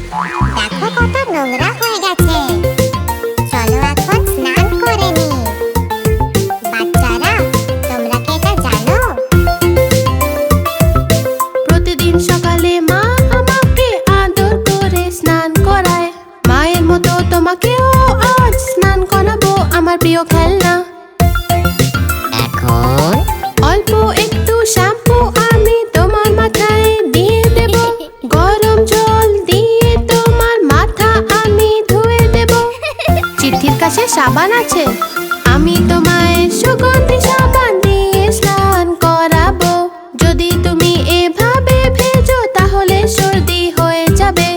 দেখো কত নোংরা হয়ে গেছে। চলো এখন স্নান করে নি। বাচ্চারা, তোমরা কি এটা জানো? প্রতিদিন সকালে মা আমাকে আদর করে স্নান করায়। মায়ের মতো তোমাকেও আজ স্নান করাবো আমার প্রিয় খেলনা। এখন অল্প একটু শ্যাম্পু আমি তোমার মাথায় দিয়ে দেব। গরম জল দিয়ে তোমার মাথা আমি ধুয়ে দেব। চিঠির কাছে সাবান আছে, আমি তোমায় সুগন্ধি সাবান দিয়ে স্নান করাবো। যদি তুমি এভাবে ভেজো তাহলে সর্দি হয়ে যাবে।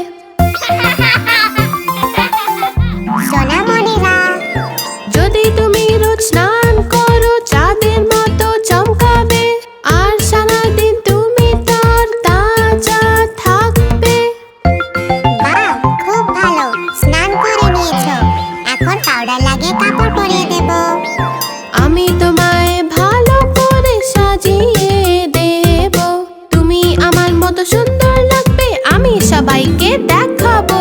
সোনামণিরা, যদি তুমি রোজ স্নান করো চাঁদের মতো চমকাবে। আর সারাদিন তুমি তার তাজা থাকবে। বাহ, খুব ভালো, স্নান করে নিয়েছো। এখন পাউডার লাগিয়ে কাপড় পরিয়ে দেব। আমি তোমায় ভালো করে সাজিয়ে দেব। তুমি আমার মতো সুন্দর লাগবে, আমি সবাইকে দেখাবো।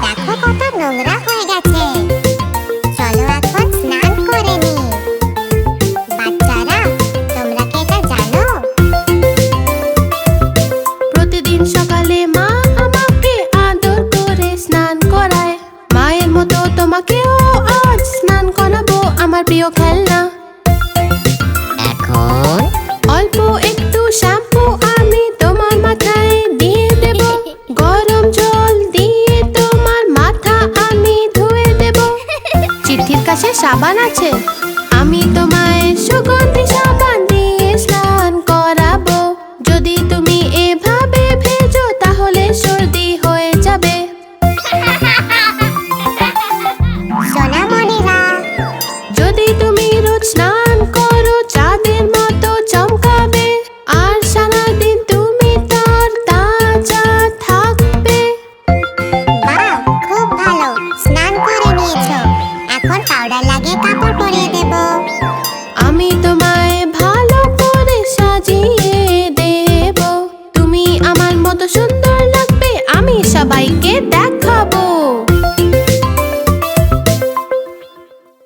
দেখো কত নোংরা হয়ে গেছে। চলো এখন স্নান করে নি। বাচ্চারা, তোমরা কি এটা জানো? প্রতিদিন সকালে মা আমাকে আদর করে স্নান করায়। মায়ের মতো তোমাকেও আজ স্নান করাবো আমার প্রিয় খেলনা। এখন অল্প একটু শ্যাম্পু আমি তোমার মাথায় দিয়ে দেব। গরম জল দিয়ে তোমার মাথা আমি ধুয়ে দেব। চিঠির কাছে সাবান আছে, আমি তোমায় সুগন্ধি সাবান দিয়ে স্নান করাবো। যদি তুমি এভাবে ভেজো তাহলে সর্দি হয়ে যাবে। সোনামণিরা, যদি তুমি রোজ স্নান করো